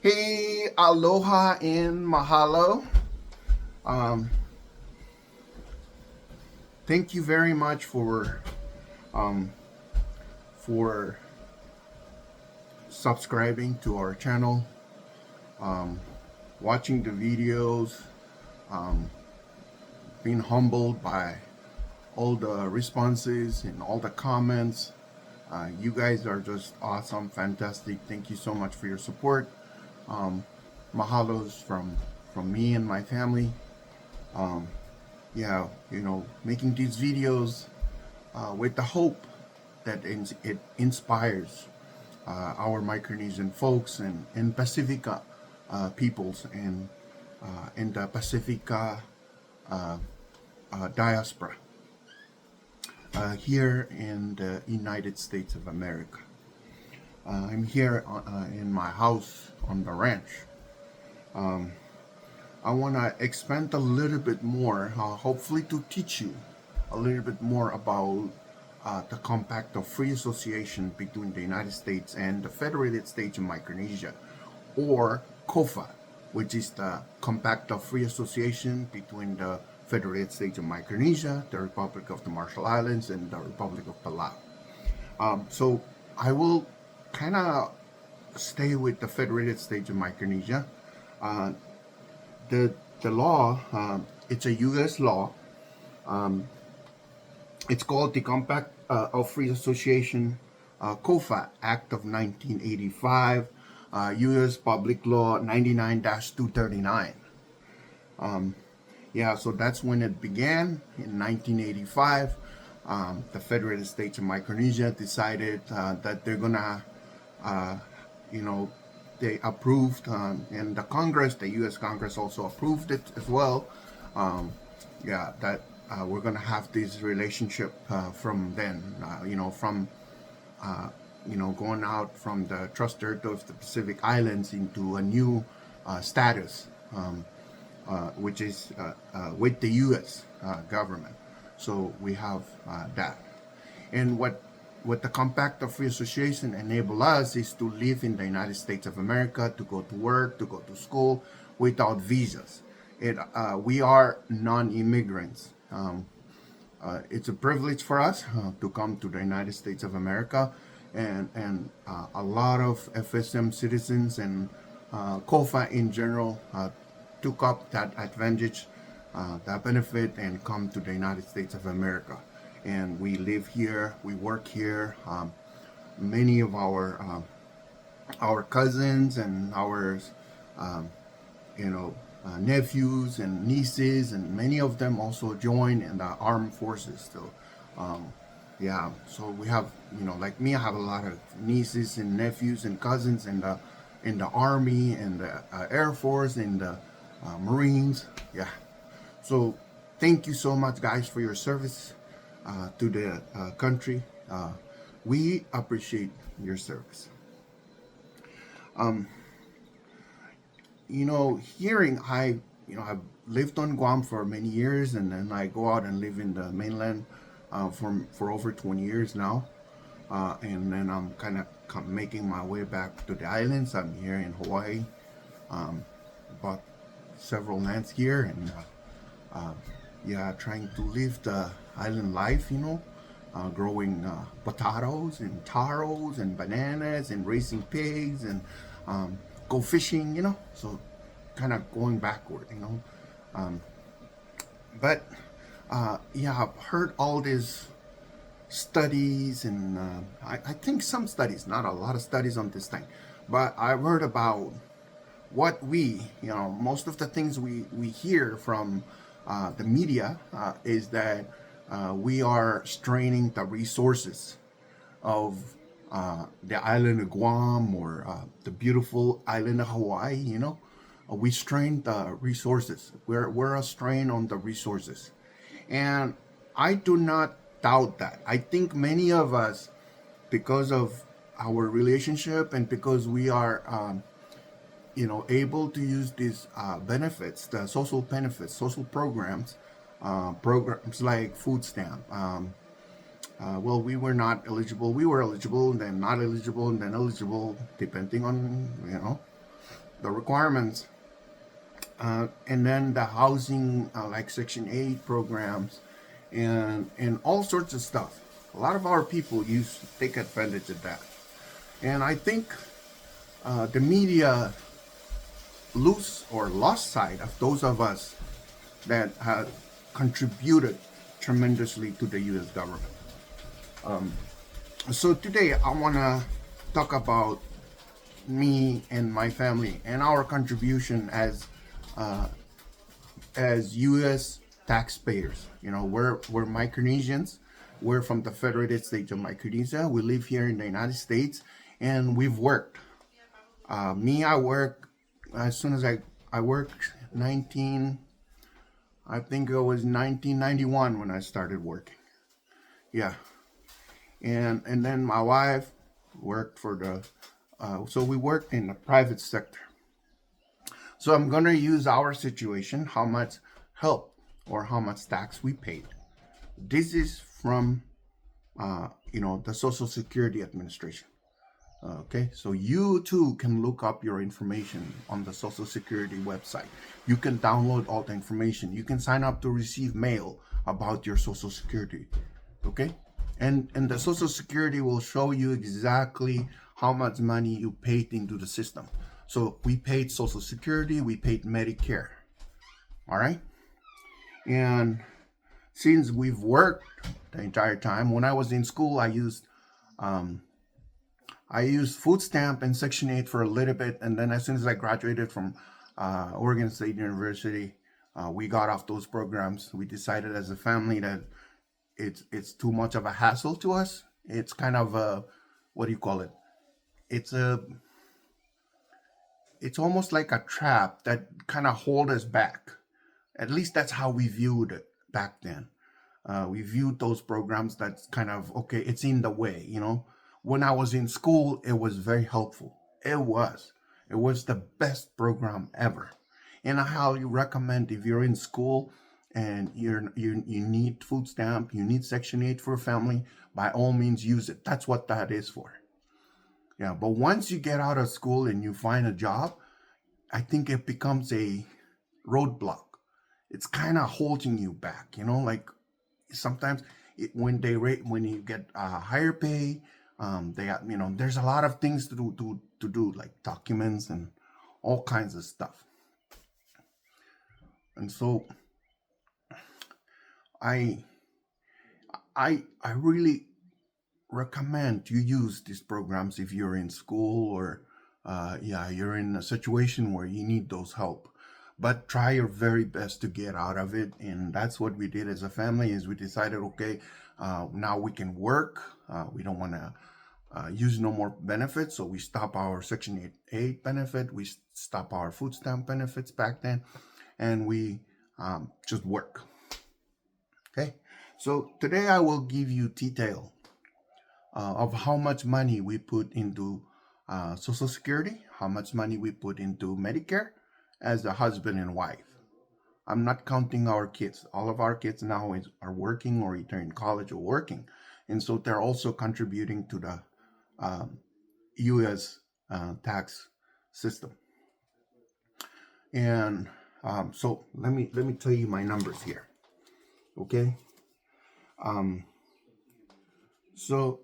Hey, aloha and mahalo. Um, Thank you very much um, for subscribing to our channel, um, watching the videos, um, being humbled by all the responses and all the comments. You guys are just awesome, fantastic. Thank you so much for your support. Um, Mahalos from me and my family. Um, yeah, making these videos with the hope that it inspires our Micronesian folks and Pacifica peoples and the Pacifica uh, diaspora here in the United States of America. I'm here in my house on the ranch. Um, I want to expand a little bit more, hopefully to teach you a little bit more about the Compact of Free Association between the United States and the Federated States of Micronesia, or COFA, which is the Compact of Free Association between the Federated States of Micronesia, the Republic of the Marshall Islands, and the Republic of Palau. So I will kind of stay with the Federated States of Micronesia. Uh, the the law, it's a U.S. law. Um, it's called the Compact of Free Association, COFA Act of 1985, U.S. Public Law 99-239. Yeah, so that's when it began in 1985. The Federated States of Micronesia decided that they're gonna, uh, you know, they approved, and the Congress, the U.S. Congress also approved it as well. Um, yeah, that we're gonna have this relationship from then, from going out from the trust territory of the Pacific Islands into a new status, which is with the U.S. Government. So we have that. And what the Compact of Free Association enable us is to live in the United States of America, to go to work, to go to school without visas. We are non-immigrants. It's a privilege for us to come to the United States of America, and a lot of FSM citizens and COFA in general took up that advantage, that benefit, and come to the United States of America. And we live here, we work here. Many of our cousins and our um, nephews and nieces, and many of them also join in the armed forces. So, yeah, so we have, like me, I have a lot of nieces and nephews and cousins in the army and the Air Force and the Marines. Yeah, so thank you so much, guys, for your service to the country. We appreciate your service. Um, hearing I've lived on Guam for many years, and then I go out and live in the mainland for over 20 years now, and then I'm kind of making my way back to the islands. I'm here in Hawaii, bought several lands here, and yeah, trying to live the island life, growing potatoes and taros and bananas and raising pigs and go fishing, so kind of going backward, um, but yeah, I've heard all these studies, and I think some studies, not a lot of studies on this thing, but I've heard about what most of the things we hear from the media is that we are straining the resources of the island of Guam, or the beautiful island of Hawaii. We strain the resources. We're a strain on the resources, and I do not doubt that. I think many of us, because of our relationship and because we are able to use these benefits, the social benefits, social programs like food stamp. Well, we were not eligible. We were eligible, and then not eligible, and then eligible, depending on the requirements, and then the housing, like Section 8 programs, and all sorts of stuff. A lot of our people take advantage of that, and I think the media lose or lost sight of those of us that have contributed tremendously to the U.S. government. So today I want to talk about me and my family and our contribution as U.S. taxpayers. We're Micronesians. We're from the Federated States of Micronesia. We live here in the United States, and we've worked. I work as soon as I worked 19. I think it was 1991 when I started working. Yeah, and then my wife worked for so we worked in the private sector. So I'm going to use our situation, how much help or how much tax we paid. This is from, the Social Security Administration. Okay, so you too can look up your information on the Social Security website. You can download all the information. You can sign up to receive mail about your Social Security. Okay, and the Social Security will show you exactly how much money you paid into the system. So we paid Social Security, we paid Medicare. All right, and since we've worked the entire time, when I was in school, I used food stamp and Section 8 for a little bit, and then as soon as I graduated from Oregon State University, we got off those programs. We decided as a family that it's too much of a hassle to us. It's kind of a, what do you call it? It's almost like a trap that kind of hold us back. At least that's how we viewed it back then. We viewed those programs that's kind of, okay, it's in the way, When I was in school, it was very helpful. It was the best program ever. And I highly recommend, if you're in school and you need food stamp, you need Section 8 for a family, by all means use it. That's what that is for. Yeah, but once you get out of school and you find a job, I think it becomes a roadblock. It's kind of holding you back, like sometimes when you get higher pay, there's a lot of things to do, like documents and all kinds of stuff. And so I really recommend you use these programs if you're in school or you're in a situation where you need those help. But try your very best to get out of it, and that's what we did as a family. Is we decided, okay, now we can work. We don't want to use no more benefits, so we stop our Section 8 benefit. We stop our food stamp benefits back then, and we just work. Okay, so today I will give you detail of how much money we put into Social Security, how much money we put into Medicare as a husband and wife. I'm not counting our kids. All of our kids now are working or either in college or working, and so they're also contributing to the U.S. Tax system. And so let me tell you my numbers here. Okay. So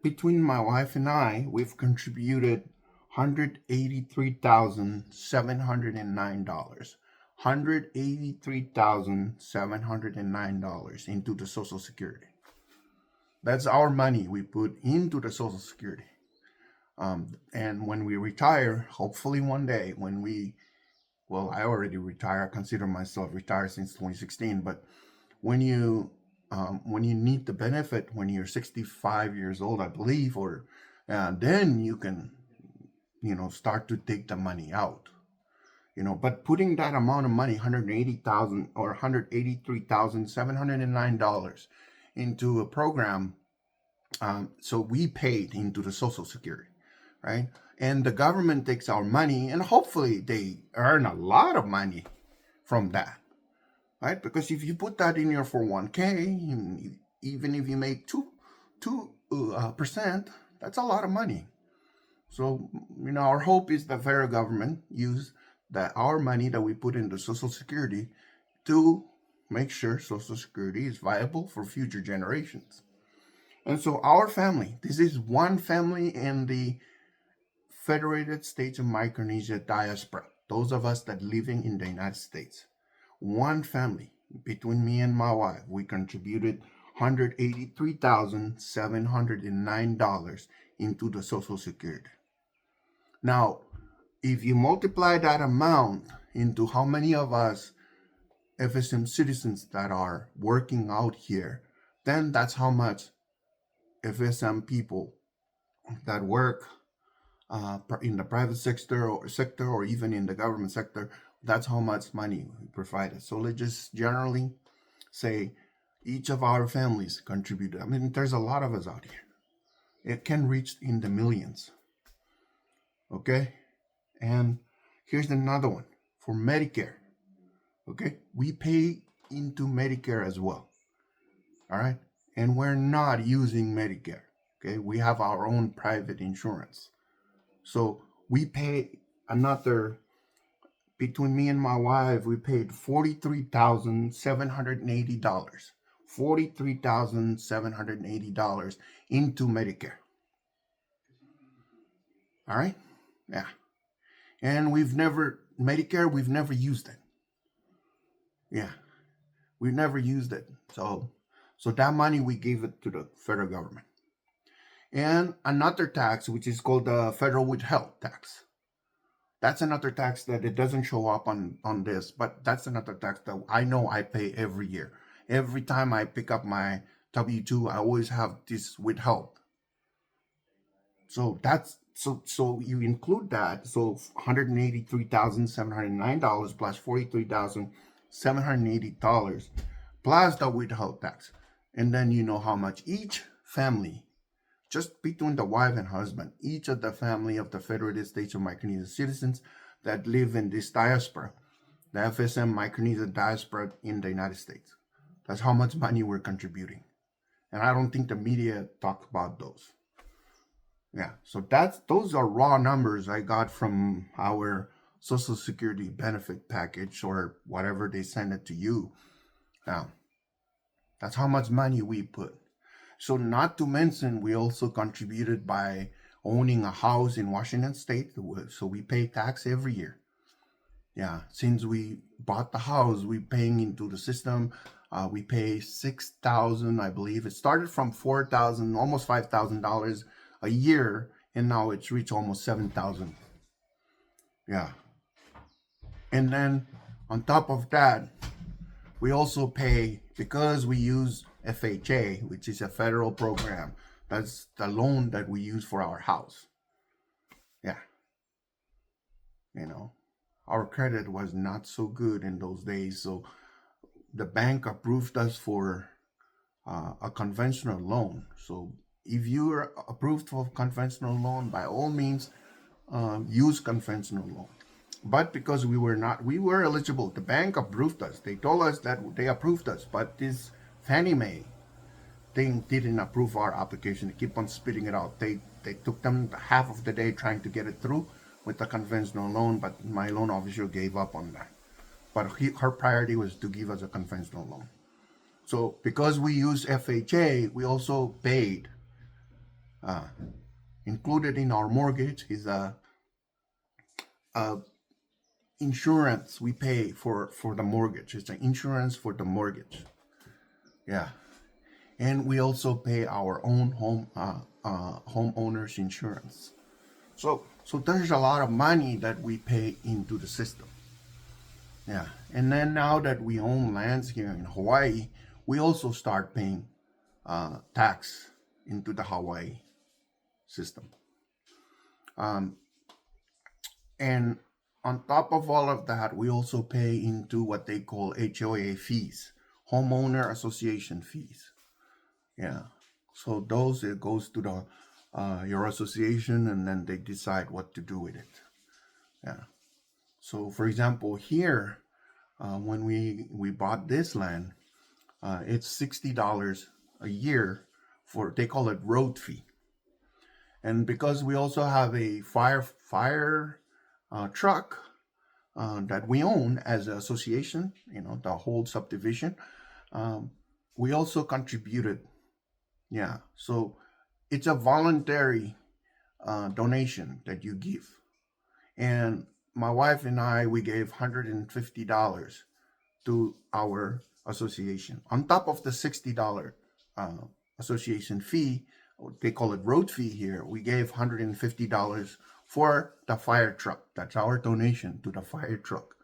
between my wife and I, we've contributed $183,709. $183,709 into the Social Security. That's our money we put into the Social Security. And when we retire, hopefully one day, I already retired. I consider myself retired since 2016. But when you need the benefit when you're 65 years old, I believe, or then you can, start to take the money out. But putting that amount of money, $180,000 or $183,709 into a program, so we paid into the Social Security, right? And the government takes our money, and hopefully they earn a lot of money from that, right? Because if you put that in your 401k, even if you make 2%, that's a lot of money. So, our hope is the federal government use that our money that we put into Social Security to make sure Social Security is viable for future generations. And so our family, this is one family in the Federated States of Micronesia diaspora, those of us that living in the United States. One family, between me and my wife, we contributed $183,709 into the Social Security. Now, if you multiply that amount into how many of us FSM citizens that are working out here, then that's how much FSM people that work in the private sector or even in the government sector, that's how much money we provided. So let's just generally say each of our families contributed. I mean, there's a lot of us out here. It can reach in the millions. Okay? And here's another one for Medicare. Okay? We pay into Medicare as well. All right? And we're not using Medicare. Okay? We have our own private insurance. So we pay another, between me and my wife, we paid $43,780. $43,780 into Medicare. All right? Yeah. And we've never used it. Yeah. We've never used it. So that money we gave it to the federal government. And another tax, which is called the federal withheld tax. That's another tax that it doesn't show up on this, but that's another tax that I know I pay every year. Every time I pick up my W-2, I always have this withheld. So so you include that. So $183,709 plus $43,780 plus the withheld tax. And then you know how much each family, just between the wife and husband, each of the family of the Federated States of Micronesia citizens that live in this diaspora, the FSM Micronesia diaspora in the United States. That's how much money we're contributing. And I don't think the media talk about those. Yeah, so those are raw numbers I got from our Social Security benefit package or whatever they send it to you. That's how much money we put. So not to mention, we also contributed by owning a house in Washington State. So we pay tax every year. Yeah, since we bought the house, we paying into the system. We pay $6,000, I believe. It started from $4,000, almost $5,000 a year, and now it's reached almost $7,000. Yeah, and then on top of that, we also pay, because we use FHA, which is a federal program. That's the loan that we use for our house. Yeah. Our credit was not so good in those days. So the bank approved us for a conventional loan. So if you're approved for conventional loan, by all means, use conventional loan. But because we were eligible. The bank approved us. They told us that they approved us, but this Fannie Mae thing didn't approve our application. They keep on spitting it out. They took them half of the day trying to get it through with the conventional loan, but my loan officer gave up on that. But her priority was to give us a conventional loan. So because we use FHA, we also paid, included in our mortgage is a insurance we pay for the mortgage. It's an insurance for the mortgage. Yeah. And we also pay our own homeowners insurance. So there's a lot of money that we pay into the system. Yeah. And then now that we own lands here in Hawaii, we also start paying tax into the Hawaii system. And on top of all of that, we also pay into what they call HOA fees, homeowner association fees. Yeah. So those, it goes to the your association, and then they decide what to do with it. Yeah. So for example, here, when we bought this land, it's $60 a year for, they call it road fee. And because we also have a fire truck that we own as an association, the whole subdivision, um, we also contributed. Yeah, so it's a voluntary donation that you give. And my wife and I, we gave $150 to our association. On top of the $60 uh, association fee, they call it road fee here, we gave $150 for the fire truck. That's our donation to the fire truck.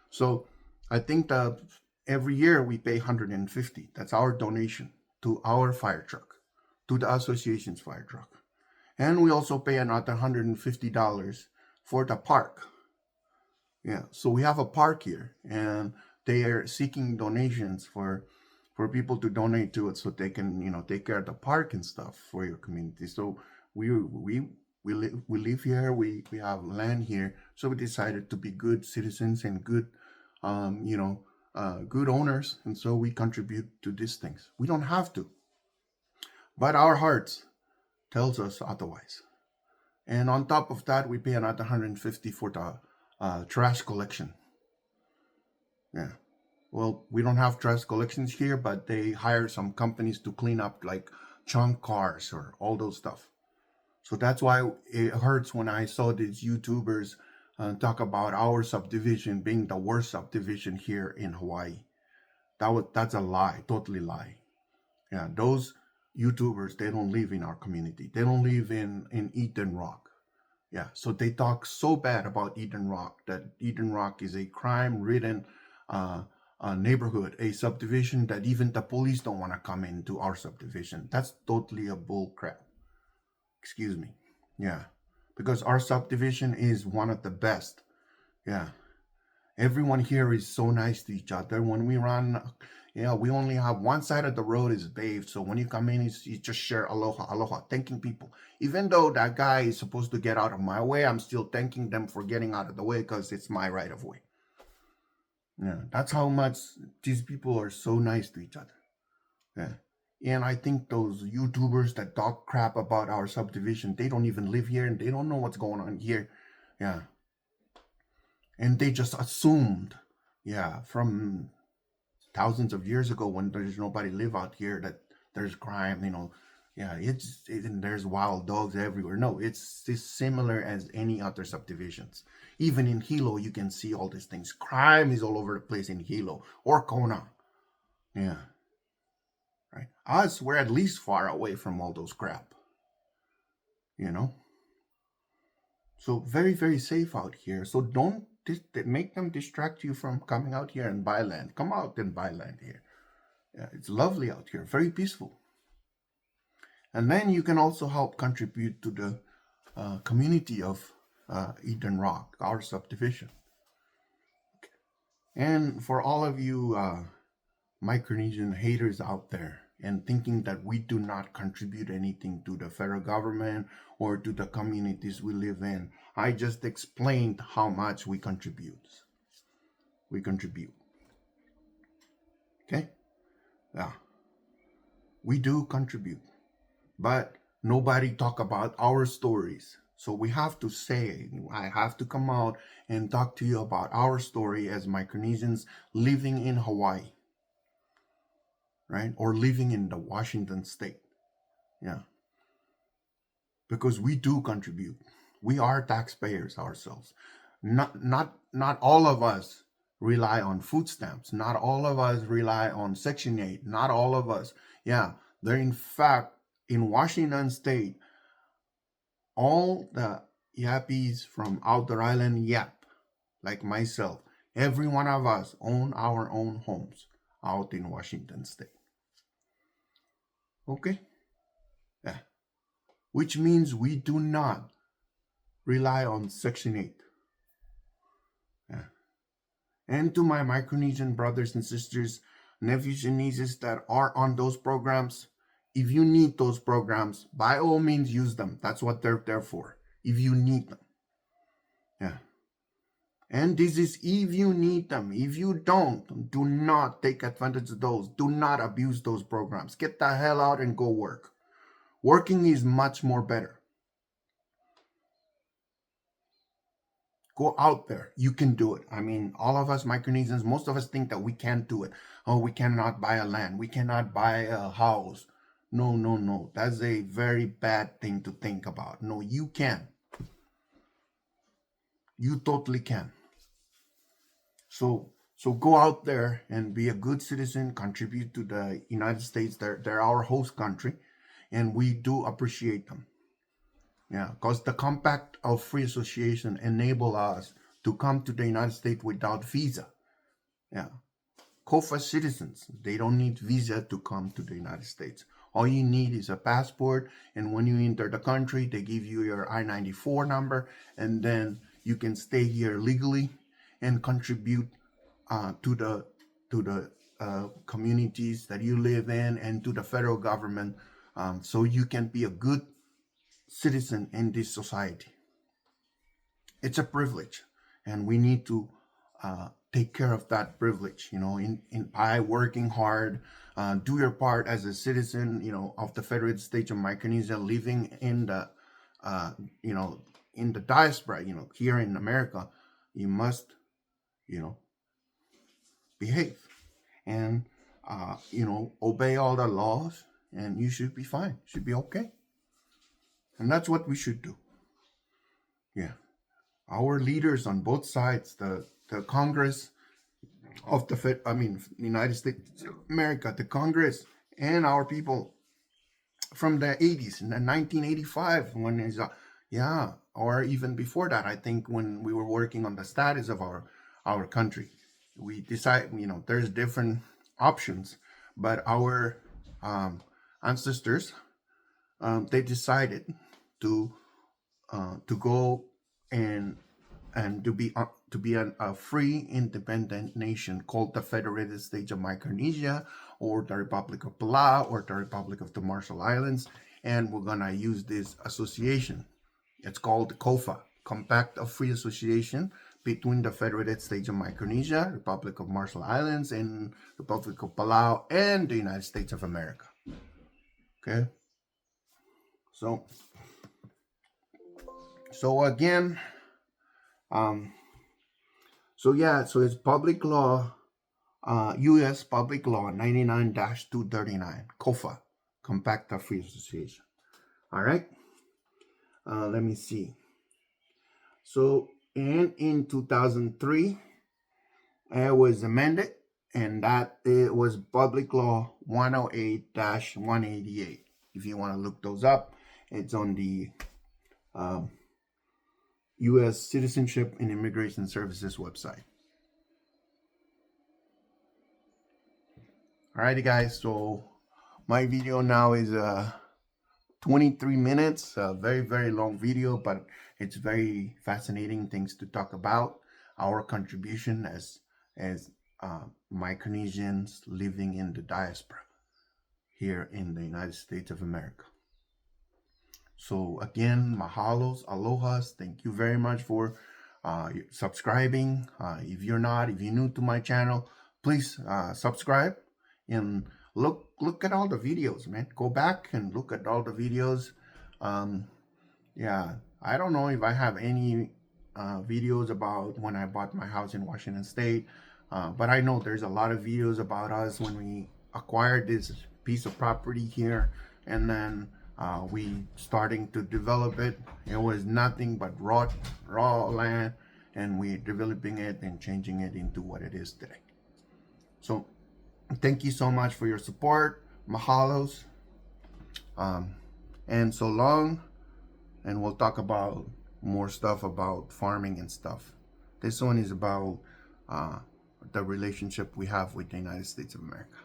So I think that every year we pay 150. That's our donation to our fire truck, to the association's fire truck. And we also pay another $150 for the park. Yeah, so we have a park here, and they are seeking donations for people to donate to it, so they can take care of the park and stuff for your community. So we live here, we have land here, so we decided to be good citizens and good good owners, and so we contribute to these things. We don't have to, but our hearts tells us otherwise. And on top of that, we pay another 150 for the trash collection. Yeah. Well, we don't have trash collections here, but they hire some companies to clean up like junk cars or all those stuff. So that's why it hurts when I saw these YouTubers talk about our subdivision being the worst subdivision here in Hawaii. That's a lie, totally lie. Yeah, those YouTubers, they don't live in our community. They don't live in Eden Rock. Yeah, so they talk so bad about Eden Rock that Eden Rock is a crime-ridden neighborhood, a subdivision that even the police don't want to come into our subdivision. That's totally a bull crap. Excuse me. Yeah, because our subdivision is one of the best. Yeah, everyone here is so nice to each other. When we run, we only have one side of the road is paved. So when you come in, you just share aloha, aloha, thanking people. Even though that guy is supposed to get out of my way, I'm still thanking them for getting out of the way because it's my right of way. Yeah, that's how much these people are so nice to each other. Yeah. And I think those YouTubers that talk crap about our subdivision, they don't even live here and they don't know what's going on here. Yeah. And they just assumed, from thousands of years ago when there's nobody live out here that there's crime, there's wild dogs everywhere. No, it's similar as any other subdivisions. Even in Hilo, you can see all these things. Crime is all over the place in Hilo or Kona. Yeah. Right. Us, we're at least far away from all those crap. You know? So very, very safe out here. So don't make them distract you from coming out here and buy land. Come out and buy land here. Yeah, it's lovely out here, very peaceful. And then you can also help contribute to the community of Eden Rock, our subdivision. Okay. And for all of you Micronesian haters out there and thinking that we do not contribute anything to the federal government or to the communities we live in, I just explained how much we contribute. We contribute. Okay? Yeah. We do contribute. But nobody talk about our stories. So we have to say, I have to come out and talk to you about our story as Micronesians living in Hawaii, right? Or living in the Washington state. Yeah. Because we do contribute. We are taxpayers ourselves. Not all of us rely on food stamps. Not all of us rely on Section 8. Not all of us. Yeah. They're in fact in Washington state, all the yappies from Outer Island Yap, like myself, every one of us own our own homes out in Washington state. Okay? Yeah. Which means we do not rely on Section 8. Yeah. And to my Micronesian brothers and sisters, nephews and nieces that are on those programs, if you need those programs, by all means use them. That's what they're there for. If you need them. Yeah. And this is if you need them. If you don't, do not take advantage of those. Do not abuse those programs. Get the hell out and go work. Working is much more better. Go out there. You can do it. I mean, all of us Micronesians, most of us think that we can't do it. Oh, we cannot buy a land. We cannot buy a house. No, no, no. That's a very bad thing to think about. No, you can. You totally can. So go out there and be a good citizen, contribute to the United States. They're our host country, and we do appreciate them. Yeah, because the Compact of Free Association enable us to come to the United States without visa. Yeah, COFA citizens, they don't need visa to come to the United States. All you need is a passport, and when you enter the country, they give you your I-94 number, and then you can stay here legally and contribute to the communities that you live in and to the federal government, so you can be a good citizen in this society. It's a privilege, and we need to take care of that privilege, in by working hard. Do your part as a citizen, of the Federated States of Micronesia, living in the in the diaspora, here in America. You must, behave and obey all the laws, and you should be fine. Should be okay. And that's what we should do. Yeah. Our leaders on both sides, the Congress of the United States of America, the Congress, and our people from the 80s, in the 1985, when is or even before that, I think, when we were working on the status of our country, we decide, there's different options, but our ancestors, they decided to go and to be a free independent nation called the Federated States of Micronesia, or the Republic of Palau, or the Republic of the Marshall Islands, and we're gonna use this association. It's called COFA, Compact of Free Association between the Federated States of Micronesia, Republic of Marshall Islands, and Republic of Palau, and the United States of America. Okay. So again, so it's public law, U.S. Public Law 99-239, COFA, Compact of Free Association. All right. Let me see. So in 2003, it was amended, and that it was Public Law 108-188. If you want to look those up, it's on the U.S. Citizenship and Immigration Services website. Alrighty, guys. So my video now is 23 minutes. A very, very long video, but it's very fascinating things to talk about. Our contribution as Micronesians living in the diaspora here in the United States of America. So again, mahalos, alohas. Thank you very much for subscribing. If you're new to my channel, please subscribe and look at all the videos, man. Go back and look at all the videos. Yeah, I don't know if I have any videos about when I bought my house in Washington State, but I know there's a lot of videos about us when we acquired this piece of property here, and then we starting to develop it. It was nothing but raw land, and we're developing it and changing it into what it is today. So thank you so much for your support. Mahalos. And so long. And we'll talk about more stuff about farming and stuff. This one is about the relationship we have with the United States of America.